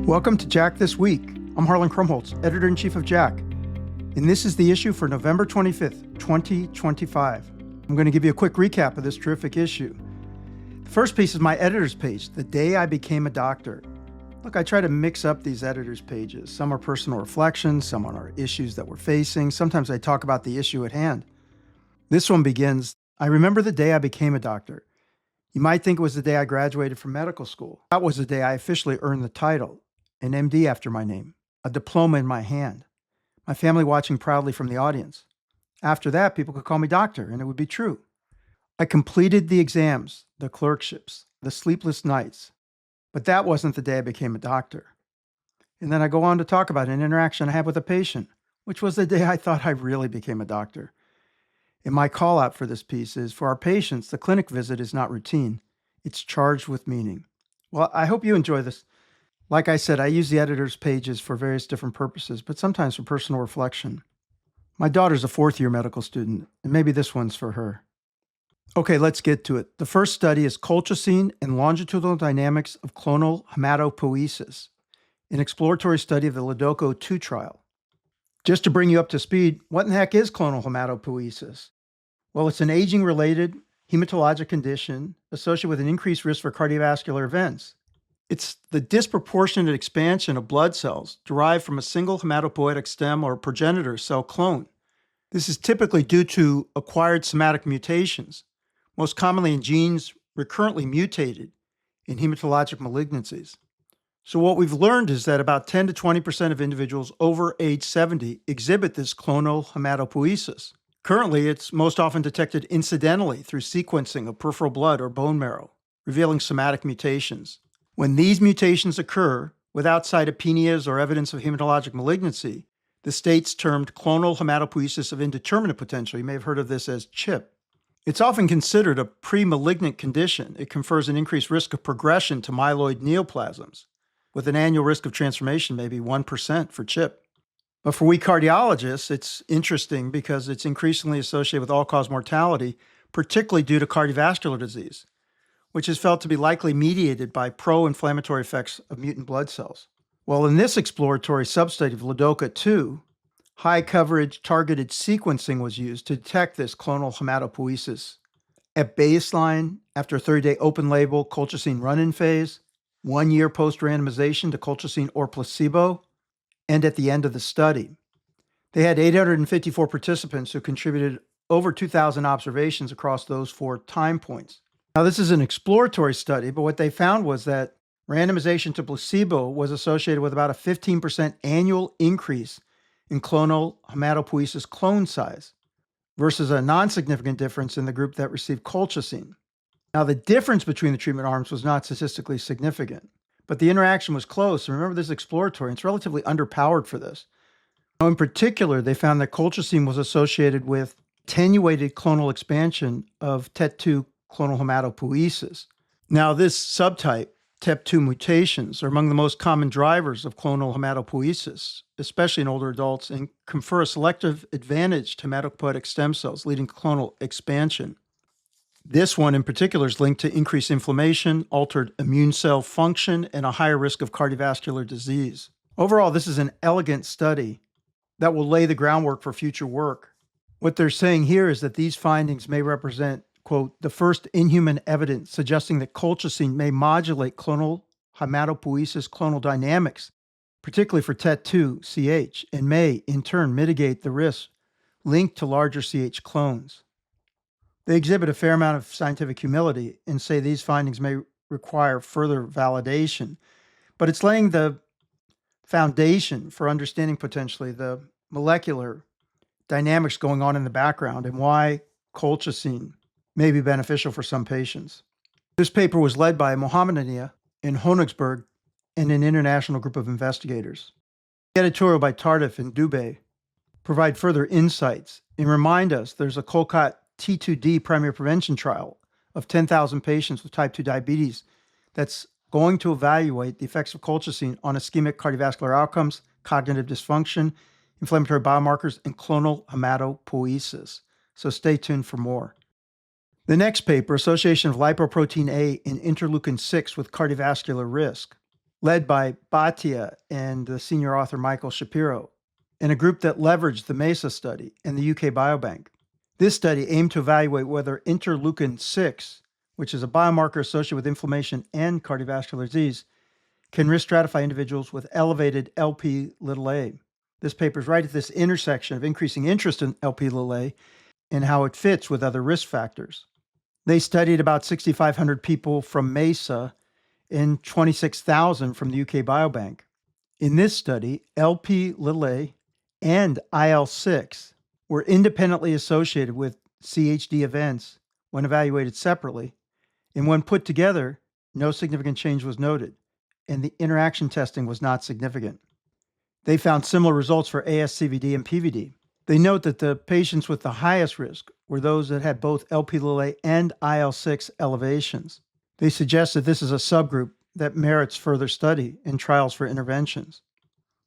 Welcome to JACC This Week. I'm Harlan Krumholz, Editor-in-Chief of JACC, and this is the issue for November 25th, 2025. I'm going to give you a quick recap of this terrific issue. The first piece is my editor's page, The Day I Became a Doctor. Look, I try to mix up these editor's pages. Some are personal reflections, some are issues that we're facing. Sometimes I talk about the issue at hand. This one begins, I remember the day I became a doctor. You might think it was the day I graduated from medical school. That was the day I officially earned the title, an MD after my name, a diploma in my hand, my family watching proudly from the audience. After that, people could call me doctor, and it would be true. I completed the exams, the clerkships, the sleepless nights, but that wasn't the day I became a doctor. And then I go on to talk about an interaction I had with a patient, which was the day I thought I really became a doctor. And my call out for this piece is, for our patients, the clinic visit is not routine. It's charged with meaning. Well, I hope you enjoy this. Like I said, I use the editor's pages for various different purposes, but sometimes for personal reflection. My daughter's a fourth-year medical student, and maybe this one's for her. Okay, let's get to it. The first study is colchicine and longitudinal dynamics of clonal hematopoiesis, an exploratory study of the LIDOCO 2 trial. Just to bring you up to speed, what in the heck is clonal hematopoiesis? Well, it's an aging-related hematologic condition associated with an increased risk for cardiovascular events. It's the disproportionate expansion of blood cells derived from a single hematopoietic stem or progenitor cell clone. This is typically due to acquired somatic mutations, most commonly in genes recurrently mutated in hematologic malignancies. So what we've learned is that about 10 to 20% of individuals over age 70 exhibit this clonal hematopoiesis. Currently, it's most often detected incidentally through sequencing of peripheral blood or bone marrow, revealing somatic mutations. When these mutations occur without cytopenias or evidence of hematologic malignancy, the state's termed clonal hematopoiesis of indeterminate potential. You may have heard of this as CHIP. It's often considered a pre-malignant condition. It confers an increased risk of progression to myeloid neoplasms, with an annual risk of transformation maybe 1% for CHIP. But for we cardiologists, it's interesting because it's increasingly associated with all-cause mortality, particularly due to cardiovascular disease, which is felt to be likely mediated by pro-inflammatory effects of mutant blood cells. Well, in this exploratory substudy of LIDOCO 2, high-coverage targeted sequencing was used to detect this clonal hematopoiesis. At baseline, after a 30-day open-label colchicine run-in phase, 1 year post-randomization to colchicine or placebo, and at the end of the study. They had 854 participants who contributed over 2,000 observations across those 4 time points. Now, this is an exploratory study, but what they found was that randomization to placebo was associated with about a 15% annual increase in clonal hematopoiesis clone size versus a non-significant difference in the group that received colchicine. Now, the difference between the treatment arms was not statistically significant, but the interaction was close. And remember, this is exploratory, and it's relatively underpowered for this. Now, in particular, they found that colchicine was associated with attenuated clonal expansion of TET2 clonal hematopoiesis. Now, this subtype, TET2 mutations, are among the most common drivers of clonal hematopoiesis, especially in older adults, and confer a selective advantage to hematopoietic stem cells, leading to clonal expansion. This one in particular is linked to increased inflammation, altered immune cell function, and a higher risk of cardiovascular disease. Overall, this is an elegant study that will lay the groundwork for future work. What they're saying here is that these findings may represent, quote, the first inhuman evidence suggesting that colchicine may modulate clonal hematopoiesis clonal dynamics, particularly for TET2-CH, and may, in turn, mitigate the risk linked to larger CH clones. They exhibit a fair amount of scientific humility and say these findings may require further validation, but it's laying the foundation for understanding potentially the molecular dynamics going on in the background and why colchicine may be beneficial for some patients. This paper was led by Mohammedania in Königsberg and an international group of investigators. The editorial by Tardif and Dubé provide further insights and remind us there's a COLCOT T2D primary prevention trial of 10,000 patients with type 2 diabetes that's going to evaluate the effects of colchicine on ischemic cardiovascular outcomes, cognitive dysfunction, inflammatory biomarkers, and clonal hematopoiesis. So stay tuned for more. The next paper, Association of Lipoprotein A and Interleukin-6 with Cardiovascular Risk. led by Bhatia and the senior author Michael Shapiro, and a group that leveraged the MESA study and the UK Biobank. This study aimed to evaluate whether interleukin-6, which is a biomarker associated with inflammation and cardiovascular disease, can risk stratify individuals with elevated Lp(a). This paper is right at this intersection of increasing interest in Lp(a) and how it fits with other risk factors. They studied about 6,500 people from MESA and 26,000 from the UK Biobank. In this study, Lp(a) and IL-6 were independently associated with CHD events when evaluated separately, and when put together, no significant change was noted, and the interaction testing was not significant. They found similar results for ASCVD and PVD. They note that the patients with the highest risk were those that had both Lp(a) and IL-6 elevations. They suggest that this is a subgroup that merits further study and trials for interventions.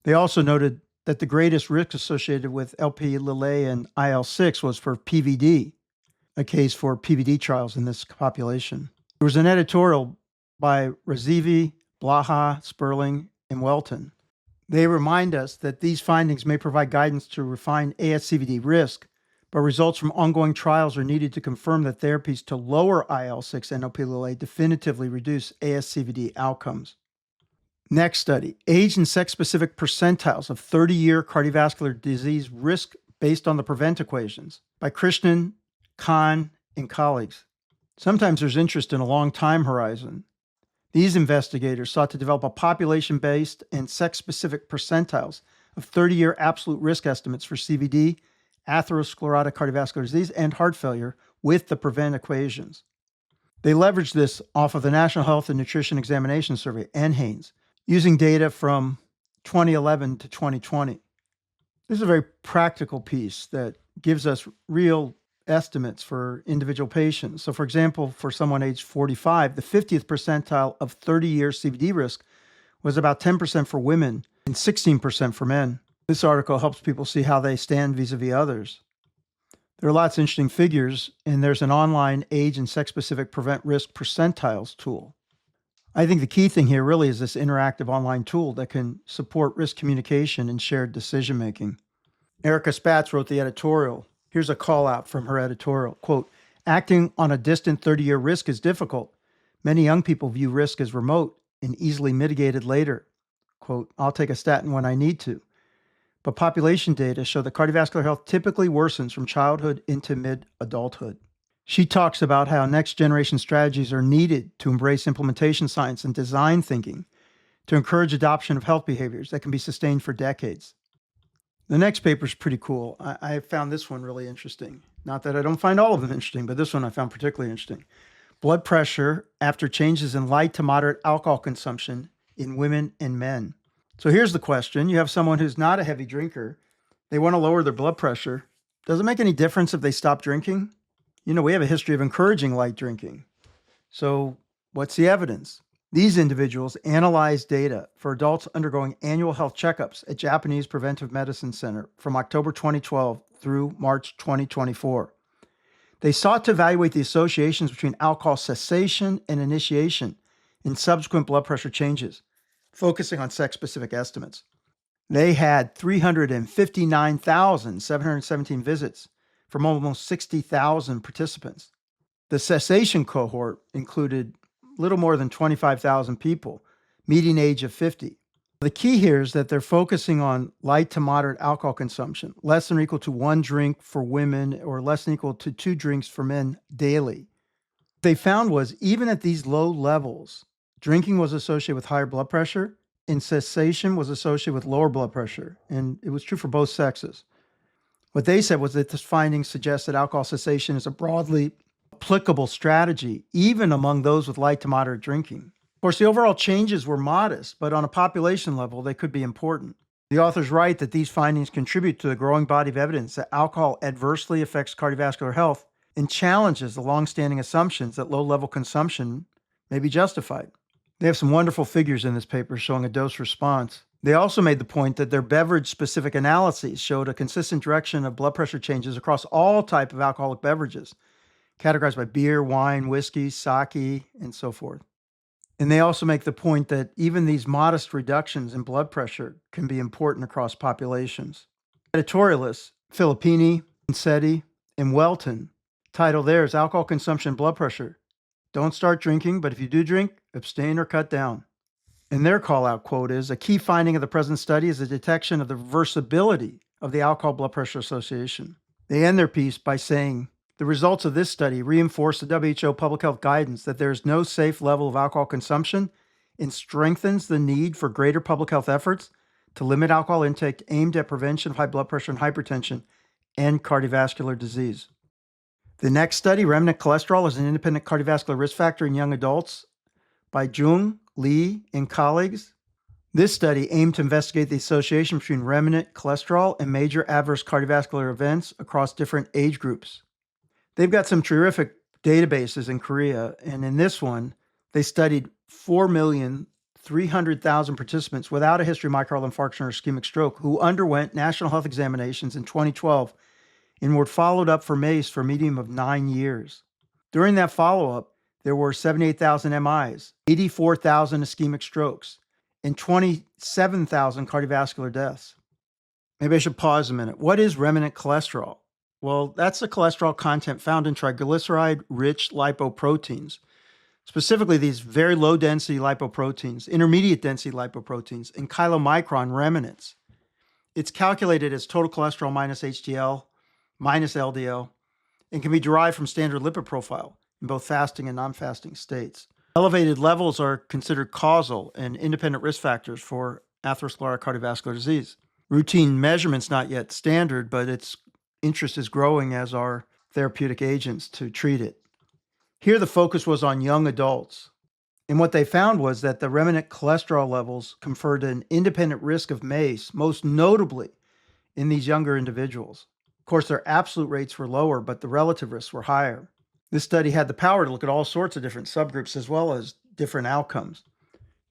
They also noted that the greatest risk associated with Lp(a) and IL-6 was for PVD, a case for PVD trials in this population. There was an editorial by Razivi, Blaha, Sperling, and Welton. They remind us that these findings may provide guidance to refine ASCVD risk, but results from ongoing trials are needed to confirm that therapies to lower IL-6 and Lp(a) definitively reduce ASCVD outcomes. Next study, age and sex-specific percentiles of 30-year cardiovascular disease risk based on the PREVENT equations by Krishnan, Khan, and colleagues. Sometimes there's interest in a long time horizon. These investigators sought to develop a population-based and sex-specific percentiles of 30-year absolute risk estimates for CVD, atherosclerotic cardiovascular disease, and heart failure with the PREVENT equations. They leveraged this off of the National Health and Nutrition Examination Survey, NHANES, using data from 2011 to 2020. This is a very practical piece that gives us real estimates for individual patients. So for example, for someone aged 45, the 50th percentile of 30-year CVD risk was about 10% for women and 16% for men. This article helps people see how they stand vis-a-vis others. There are lots of interesting figures, and there's an online age and sex-specific PREVENT risk percentiles tool. I think the key thing here really is this interactive online tool that can support risk communication and shared decision-making. Erica Spatz wrote the editorial. Here's a call out from her editorial. Quote, acting on a distant 30-year risk is difficult. Many young people view risk as remote and easily mitigated later. Quote, I'll take a statin when I need to. But population data show that cardiovascular health typically worsens from childhood into mid-adulthood. She talks about how next-generation strategies are needed to embrace implementation science and design thinking to encourage adoption of health behaviors that can be sustained for decades. The next paper is pretty cool. I found this one really interesting. Not that I don't find all of them interesting, but this one I found particularly interesting. Blood pressure after changes in light to moderate alcohol consumption in women and men. So here's the question. You have someone who's not a heavy drinker. They want to lower their blood pressure. Does it make any difference if they stop drinking? You know, we have a history of encouraging light drinking. So what's the evidence? These individuals analyzed data for adults undergoing annual health checkups at Japanese Preventive Medicine Center from October 2012 through March 2024. They sought to evaluate the associations between alcohol cessation and initiation in subsequent blood pressure changes, focusing on sex-specific estimates. They had 359,717 visits from almost 60,000 participants. The cessation cohort included little more than 25,000 people, median age of 50. The key here is that they're focusing on light to moderate alcohol consumption, less than or equal to 1 drink for women or less than or equal to 2 drinks for men daily. What they found was even at these low levels, drinking was associated with higher blood pressure and cessation was associated with lower blood pressure. And it was true for both sexes. What they said was that this finding suggests that alcohol cessation is a broadly applicable strategy, even among those with light to moderate drinking. Of course, the overall changes were modest, but on a population level, they could be important. The authors write that these findings contribute to the growing body of evidence that alcohol adversely affects cardiovascular health and challenges the longstanding assumptions that low-level consumption may be justified. They have some wonderful figures in this paper showing a dose response. They also made the point that their beverage-specific analyses showed a consistent direction of blood pressure changes across all types of alcoholic beverages, categorized by beer, wine, whiskey, sake, and so forth. And they also make the point that even these modest reductions in blood pressure can be important across populations. Editorialists, Filippini, Insetti, and Welton, title theirs Alcohol Consumption and Blood Pressure. Don't start drinking, but if you do drink, abstain or cut down. And their call-out quote is, a key finding of the present study is the detection of the reversibility of the alcohol blood pressure association. They end their piece by saying, the results of this study reinforce the WHO public health guidance that there is no safe level of alcohol consumption and strengthens the need for greater public health efforts to limit alcohol intake aimed at prevention of high blood pressure and hypertension and cardiovascular disease. The next study, remnant cholesterol as an independent cardiovascular risk factor in young adults, by Jung, Lee, and colleagues. This study aimed to investigate the association between remnant cholesterol and major adverse cardiovascular events across different age groups. They've got some terrific databases in Korea, and in this one, they studied 4,300,000 participants without a history of myocardial infarction or ischemic stroke who underwent national health examinations in 2012 and were followed up for MACE for a median of 9 years. During that follow-up, there were 78,000 MIs, 84,000 ischemic strokes, and 27,000 cardiovascular deaths. Maybe I should pause a minute. What is remnant cholesterol? Well, that's the cholesterol content found in triglyceride-rich lipoproteins, specifically these very low-density lipoproteins, intermediate-density lipoproteins, and chylomicron remnants. It's calculated as total cholesterol minus HDL minus LDL and can be derived from standard lipid profile in both fasting and non-fasting states. Elevated levels are considered causal and independent risk factors for atherosclerotic cardiovascular disease. Routine measurements not yet standard, but its interest is growing as are therapeutic agents to treat it. Here the focus was on young adults. And what they found was that the remnant cholesterol levels conferred an independent risk of MACE, most notably in these younger individuals. Of course, their absolute rates were lower, but the relative risks were higher. This study had the power to look at all sorts of different subgroups as well as different outcomes.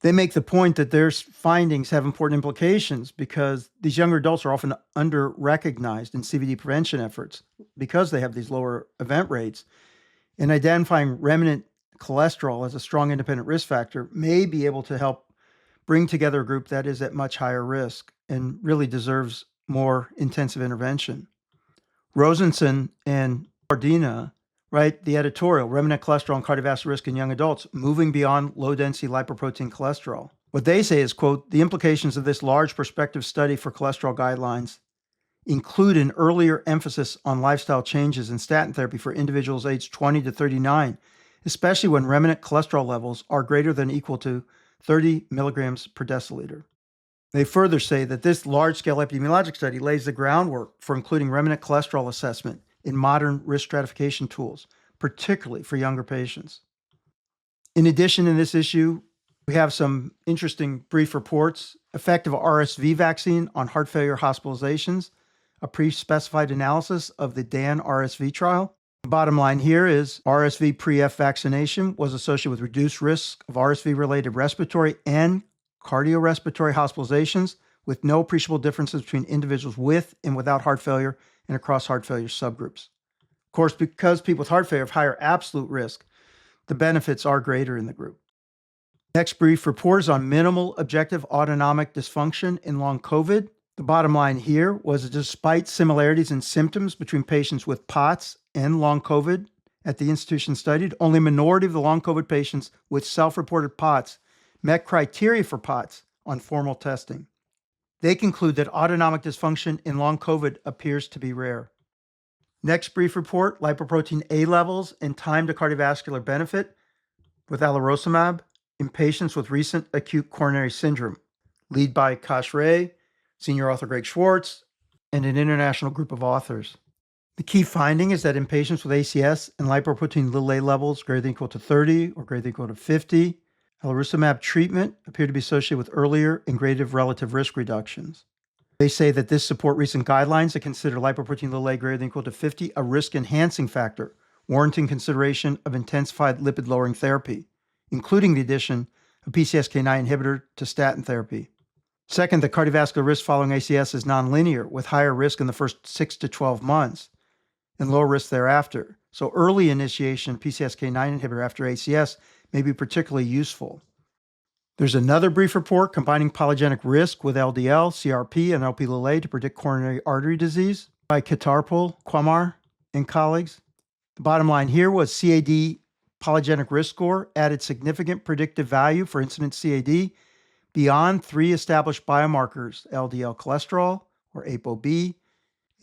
They make the point that their findings have important implications because these younger adults are often under-recognized in CVD prevention efforts because they have these lower event rates. And identifying remnant cholesterol as a strong independent risk factor may be able to help bring together a group that is at much higher risk and really deserves more intensive intervention. Rosenson and Bardina write the editorial, Remnant Cholesterol and Cardiovascular Risk in Young Adults, Moving Beyond Low-Density Lipoprotein Cholesterol. What they say is, quote, the implications of this large prospective study for cholesterol guidelines include an earlier emphasis on lifestyle changes and statin therapy for individuals aged 20 to 39, especially when remnant cholesterol levels are greater than or equal to 30 milligrams per deciliter. They further say that this large-scale epidemiologic study lays the groundwork for including remnant cholesterol assessment in modern risk stratification tools, particularly for younger patients. In addition, in this issue, we have some interesting brief reports. Effective RSV vaccine on heart failure hospitalizations, a pre-specified analysis of the DAN RSV trial. The bottom line here is RSV pre-F vaccination was associated with reduced risk of RSV-related respiratory and cardiorespiratory hospitalizations with no appreciable differences between individuals with and without heart failure and across heart failure subgroups. Of course, because people with heart failure have higher absolute risk, the benefits are greater in the group. Next brief report is on minimal objective autonomic dysfunction in long COVID. The bottom line here was that despite similarities in symptoms between patients with POTS and long COVID at the institution studied, only a minority of the long COVID patients with self-reported POTS met criteria for POTS on formal testing. They conclude that autonomic dysfunction in long COVID appears to be rare. Next brief report, lipoprotein A levels and time to cardiovascular benefit with alirocumab in patients with recent acute coronary syndrome, lead by Kash Ray, senior author Greg Schwartz, and an international group of authors. The key finding is that in patients with ACS and lipoprotein A levels greater than or equal to 30 or greater than or equal to 50, alirocumab treatment appeared to be associated with earlier and greater relative risk reductions. They say that this support recent guidelines that consider lipoprotein A greater than or equal to 50 a risk-enhancing factor, warranting consideration of intensified lipid-lowering therapy, including the addition of PCSK9 inhibitor to statin therapy. Second, the cardiovascular risk following ACS is nonlinear, with higher risk in the first 6 to 12 months and lower risk thereafter. So early initiation of PCSK9 inhibitor after ACS may be particularly useful. There's another brief report combining polygenic risk with LDL, CRP, and Lp(a) to predict coronary artery disease by Shivkumar and colleagues. The bottom line here was CAD polygenic risk score added significant predictive value for incident CAD beyond 3 established biomarkers, LDL cholesterol, or ApoB,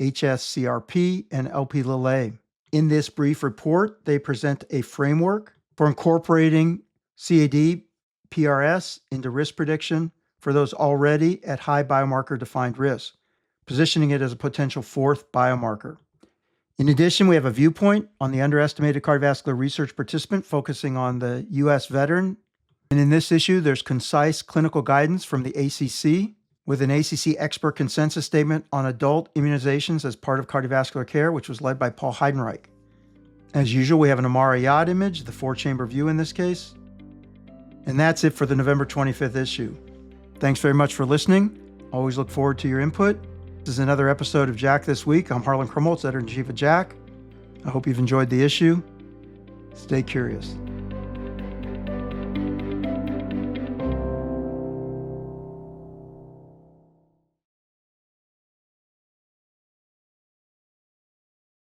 hsCRP, and Lp(a). In this brief report, they present a framework for incorporating CAD PRS into risk prediction for those already at high biomarker-defined risk, positioning it as a potential 4th biomarker. In addition, we have a viewpoint on the underestimated cardiovascular research participant focusing on the U.S. veteran. And in this issue, there's concise clinical guidance from the ACC with an ACC expert consensus statement on adult immunizations as part of cardiovascular care, which was led by Paul Heidenreich. As usual, we have an Amara Yad image, the 4-chamber view in this case. And that's it for the November 25th issue. Thanks very much for listening. Always look forward to your input. This is another episode of JACC This Week. I'm Harlan Krumholz, Editor-in-Chief of JACC. I hope you've enjoyed the issue. Stay curious.